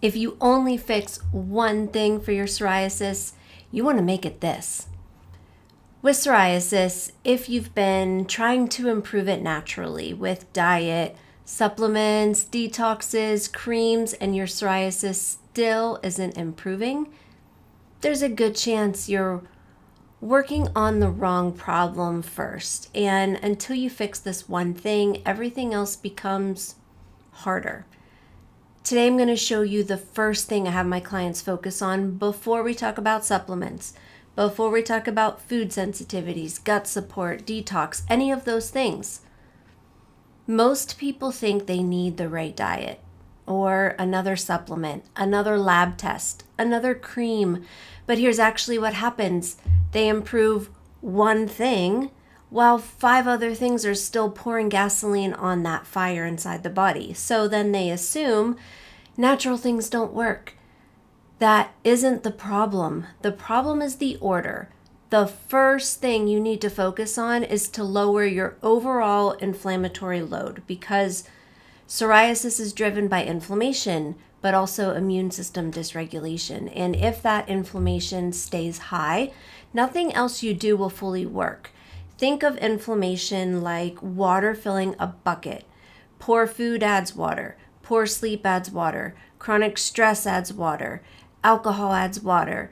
If you only fix one thing for your psoriasis, you want to make it this. With psoriasis, if you've been trying to improve it naturally with diet, supplements, detoxes, creams, and your psoriasis still isn't improving, there's a good chance you're working on the wrong problem first. And until you fix this one thing, everything else becomes harder. Today, I'm going to show you the first thing I have my clients focus on before we talk about supplements, before we talk about food sensitivities, gut support, detox, any of those things. Most people think they need the right diet or another supplement, another lab test, another cream. But here's actually what happens. They improve one thing while 5 other things are still pouring gasoline on that fire inside the body. So then they assume natural things don't work. That isn't the problem. The problem is the order. The first thing you need to focus on is to lower your overall inflammatory load, because psoriasis is driven by inflammation, but also immune system dysregulation. And if that inflammation stays high, nothing else you do will fully work. Think of inflammation like water filling a bucket. Poor food adds water. Poor sleep adds water. Chronic stress adds water. Alcohol adds water.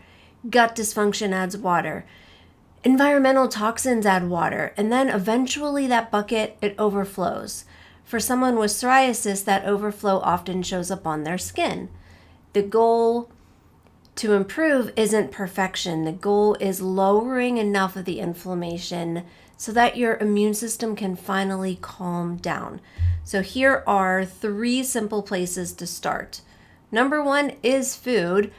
Gut dysfunction adds water. Environmental toxins add water. And then eventually that bucket, it overflows. For someone with psoriasis, that overflow often shows up on their skin. The goal to improve isn't perfection. The goal is lowering enough of the inflammation so that your immune system can finally calm down. So here are 3 simple places to start. Number 1 is food,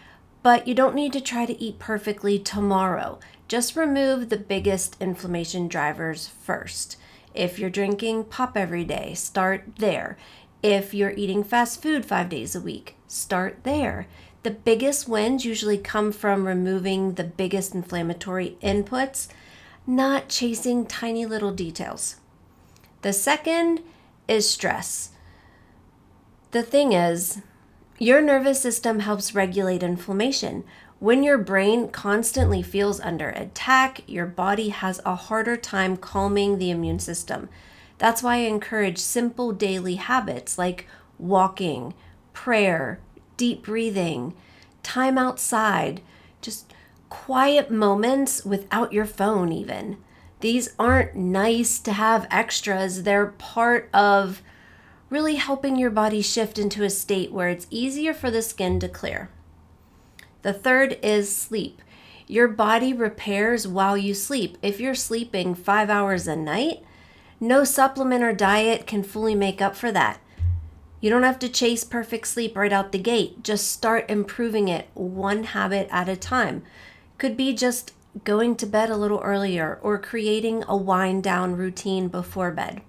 but you don't need to try to eat perfectly tomorrow. Just remove the biggest inflammation drivers first. If you're drinking pop every day, start there. If you're eating fast food 5 days a week, start there. The biggest wins usually come from removing the biggest inflammatory inputs, not chasing tiny little details. The second is stress. The thing is, your nervous system helps regulate inflammation. When your brain constantly feels under attack, your body has a harder time calming the immune system. That's why I encourage simple daily habits like walking, prayer, deep breathing, time outside, just quiet moments without your phone even. These aren't nice to have extras. They're part of really helping your body shift into a state where it's easier for the skin to clear. The third is sleep. Your body repairs while you sleep. If you're sleeping 5 hours a night, no supplement or diet can fully make up for that. You don't have to chase perfect sleep right out the gate. Just start improving it one habit at a time. Could be just going to bed a little earlier or creating a wind down routine before bed.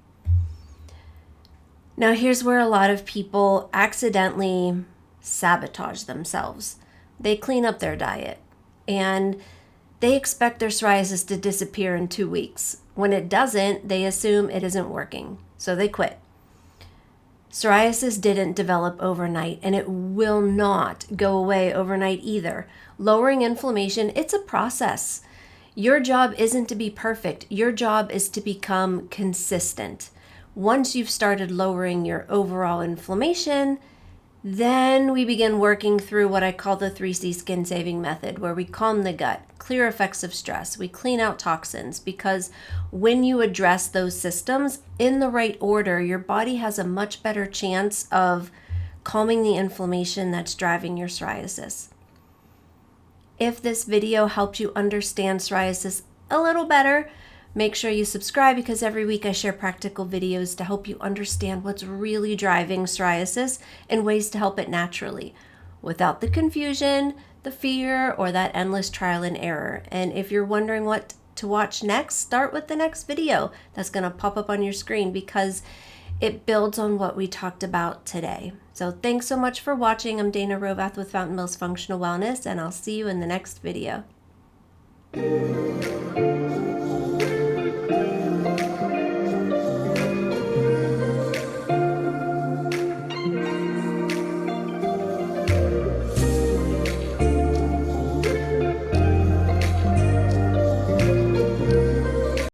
Now here's where a lot of people accidentally sabotage themselves. They clean up their diet and they expect their psoriasis to disappear in 2 weeks. When it doesn't, they assume it isn't working, so they quit. Psoriasis didn't develop overnight, and it will not go away overnight either. Lowering inflammation, it's a process. Your job isn't to be perfect. Your job is to become consistent. Once you've started lowering your overall inflammation, then we begin working through what I call the 3C skin saving method, where we calm the gut, clear effects of stress, we clean out toxins, because when you address those systems in the right order, your body has a much better chance of calming the inflammation that's driving your psoriasis. If this video helped you understand psoriasis a little better, make sure you subscribe, because every week I share practical videos to help you understand what's really driving psoriasis and ways to help it naturally, without the confusion, the fear, or that endless trial and error. And if you're wondering what to watch next, start with the next video that's going to pop up on your screen, because it builds on what we talked about today. So thanks so much for watching. I'm Dayna Hrovath with Fountain Mills Functional Wellness, and I'll see you in the next video.